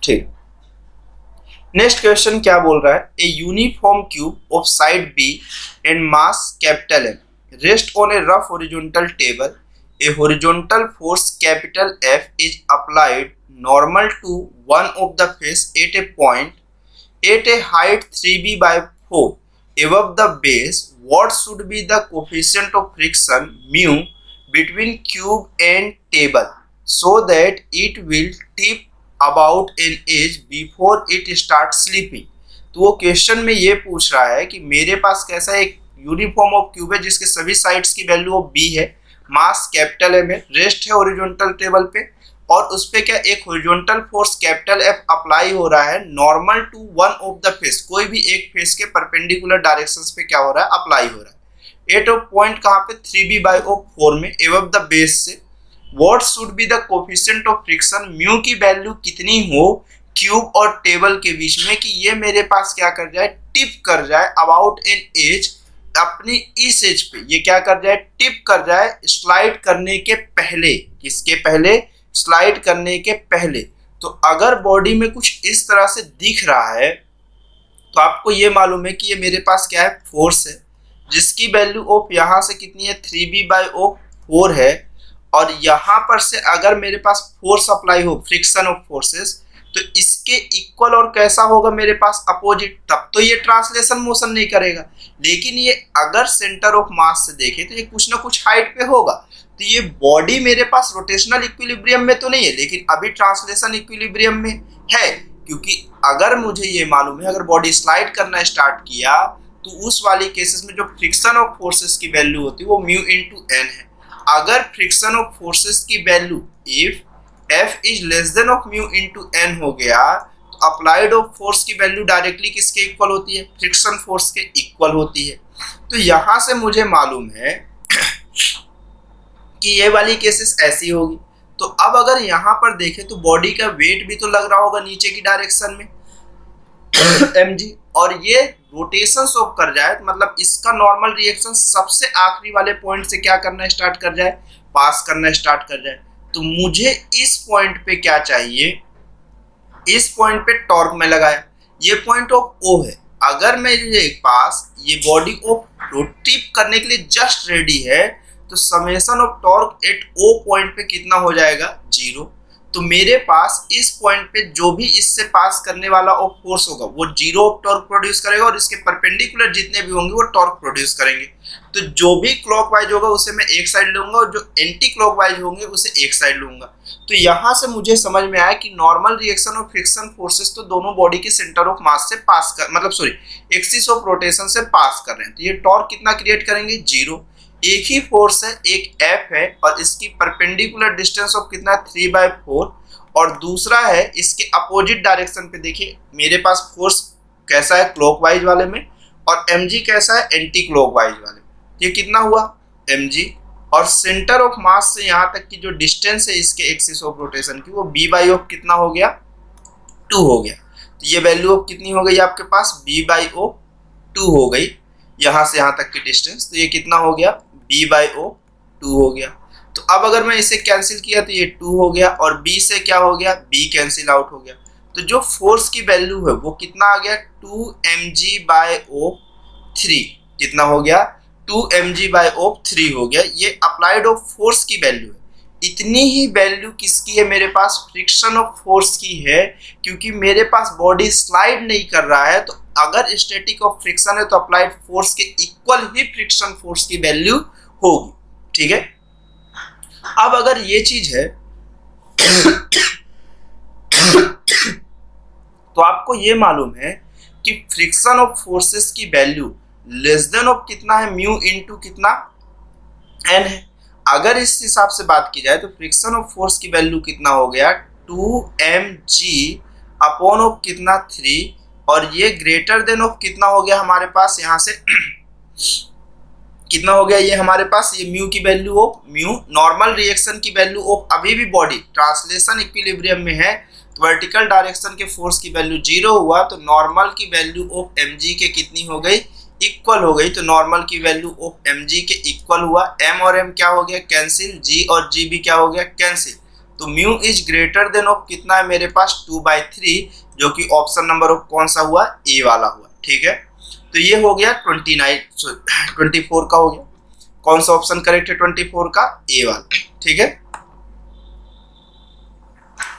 ठीक, next question क्या बोल रहा है, a uniform cube of side B and mass capital M rest on a rough horizontal table, a horizontal force capital F is applied normal to one of the face at a point at a height 3b by 4 above the base. What should be the coefficient of friction mu between cube and table so that it will tip about an edge before it starts slipping? तो वो question में ये पूछ रहा है कि मेरे पास कैसा एक यूनिफॉर्म ऑफ क्यूब है जिसके सभी साइड्स की वैल्यू ऑफ बी है, मास कैपिटल एम है, रेस्ट है हॉरिजॉन्टल टेबल पे, और उस पे क्या एक horizontal force capital F apply हो रहा है normal to one of the face, कोई भी एक फेस के परपेंडिकुलर डायरेक्शंस पे क्या हो रहा है, अप्लाई हो रहा है। एट ऑफ पॉइंट कहाँ पे, 3b बाई ऑफ 4 में एबव द बेस से। What should be the coefficient of friction, mu की वैल्यू कितनी हो क्यूब और टेबल के बीच में कि ये मेरे पास क्या कर जाए, टिप कर जाए अबाउट एन एज, अपनी इस एज पे ये क्या कर जाए, टिप कर जाए, स्लाइड करने के पहले। किसके पहले, स्लाइड करने के पहले। तो अगर बॉडी में कुछ इस तरह से दिख रहा है तो आपको ये मालूम है कि ये मेरे पास क्या है, फोर्स है, जिसकी वैल्यू ऑफ यहाँ से कितनी है, 3b बाई ऑफ 4 है, और यहाँ पर से अगर मेरे पास फोर्स अप्लाई हो, फ्रिक्शन ऑफ फोर्सेस, तो इसके इक्वल और कैसा होगा मेरे पास, अपोजिट, तब तो ये ट्रांसलेशन मोशन नहीं करेगा। लेकिन ये अगर सेंटर ऑफ मास से देखे तो ये कुछ ना कुछ हाइट पे होगा, तो ये बॉडी मेरे पास रोटेशनल इक्विलिब्रियम में तो नहीं है, लेकिन अभी ट्रांसलेशन इक्विलिब्रियम में है, क्योंकि अगर मुझे ये मालूम है अगर बॉडी स्लाइड करना स्टार्ट किया तो उस वाली केसेस में जो फ्रिक्शन ऑफ फोर्सेस की वैल्यू होती है वो म्यू इनटू एन है। अगर फ्रिक्शन ऑफ फोर्सेस की value if F is less than of mu into N हो गया तो अप्लाइड ऑफ फोर्स की वैल्यू डायरेक्टली किसके इक्वल होती है, फ्रिक्शन फोर्स के इक्वल होती है। तो यहां से मुझे मालूम है कि ये वाली केसेस ऐसी होगी। तो अब अगर यहाँ पर देखें तो बॉडी का वेट भी तो लग रहा होगा नीचे की डायरेक्शन में mg, और ये रोटेशन ऑफ कर जाए तो मतलब इसका नॉर्मल रिएक्शन सबसे आखिरी वाले पॉइंट से क्या करना स्टार्ट कर जाए, पास करना स्टार्ट कर जाए। तो मुझे इस पॉइंट पे क्या चाहिए, इस पॉइंट पे टॉर्क में लगाया, ये पॉइंट ऑफ O है, अगर मेरे पास ये बॉडी ऑफ रोटेट करने के लिए जस्ट रेडी है तो summation of torque eight O point पे कितना हो जाएगा, 0। तो मेरे पास इस पॉइंट पे जो भी इससे पास करने वाला ऑफ फोर्स होगा वो 0 ऑफ टॉर्क प्रोड्यूस करेगा, और इसके परपेंडिकुलर जितने भी होंगे वो टॉर्क प्रोड्यूस करेंगे। तो जो भी क्लॉकवाइज होगा उसे मैं एक साइड लूंगा, और जो एंटी क्लॉकवाइज होंगे उसे एक साइड लूंगा। तो यहाँ से मुझे समझ में आया कि नॉर्मल रिएक्शन और फ्रिक्शन फोर्सेस तो दोनों बॉडी के सेंटर ऑफ मास से पास कर, मतलब सॉरी एक्सिस ऑफ रोटेशन से पास कर रहे हैं। तो ये टॉर्क कितना क्रिएट करेंगे, 0। एक ही फोर्स है, एक एफ है, और इसकी परपेंडिकुलर डिस्टेंस ऑफ कितना है, 3/4, और दूसरा है इसके अपोजिट डायरेक्शन पे। देखिए मेरे पास फोर्स कैसा है, क्लॉकवाइज वाले में, और mg कैसा है, एंटी क्लॉकवाइज वाले में। ये कितना हुआ, mg, और सेंटर ऑफ मास से यहाँ तक की जो डिस्टेंस है इसके एक्सिस ऑफ रोटेशन की वो b बाई ऑफ कितना हो गया, 2 हो गया। तो ये वैल्यू ऑफ कितनी हो गई आपके पास, b बाई ऑफ 2 हो गई, यहाँ से यहाँ तक की डिस्टेंस। तो ये कितना हो गया, b बाई ऑफ 2 हो गया। तो अब अगर मैं इसे कैंसिल किया तो ये 2 हो गया, और b से क्या हो गया, b कैंसिल आउट हो गया। तो जो फोर्स की वैल्यू है वो कितना आ गया, 2mg बाई ऑफ 3, कितना हो गया, 2mg बाई ऑफ 3 हो गया। ये अप्लाइड ऑफ फोर्स की वैल्यू है। इतनी ही वैल्यू किसकी है मेरे पास, फ्रिक्शन ऑफ फोर्स की है, क्योंकि मेरे पास बॉडी स्लाइड नहीं कर रहा है। तो अगर स्टैटिक ऑफ फ्रिक्शन है तो अप्लाइड फोर्स के इक्वल ही फ्रिक्शन फोर्स की वैल्यू होगी, ठीक है। अब अगर ये चीज है तो आपको ये मालूम है कि फ्रिक्शन ऑफ फोर्सेस की वैल्यू लेस देन ऑफ कितना है, म्यू इनटू कितना, एन है। अगर इस हिसाब से बात की जाए तो फ्रिक्शन ऑफ फोर्स की वैल्यू कितना हो गया, 2mg अपॉन ऑफ कितना, 3, और ये ग्रेटर देन ऑफ कितना हो गया हमारे पास, यहाँ से कितना हो गया ये हमारे पास, ये म्यू की value of, mu normal reaction की वैल्यू ऑफ, अभी भी बॉडी ट्रांसलेशन इक्विलिब्रियम में है तो वर्टिकल डायरेक्शन के फोर्स की वैल्यू 0 हुआ, तो नॉर्मल की वैल्यू ऑफ mg के कितनी हो गई, इक्वल हो गई। तो नॉर्मल की वैल्यू ऑफ mg के इक्वल हुआ, m और m क्या हो गया, कैंसिल, g और g भी क्या हो गया, कैंसिल। तो mu is greater than of कितना है मेरे पास 2/3, जो कि ऑप्शन नंबर ऑफ कौन सा हुआ, ए वाला हुआ। ठीक है, तो ये हो गया 24 का हो गया। कौन सा ऑप्शन करेक्ट है 24 का, ए वाला। ठीक है,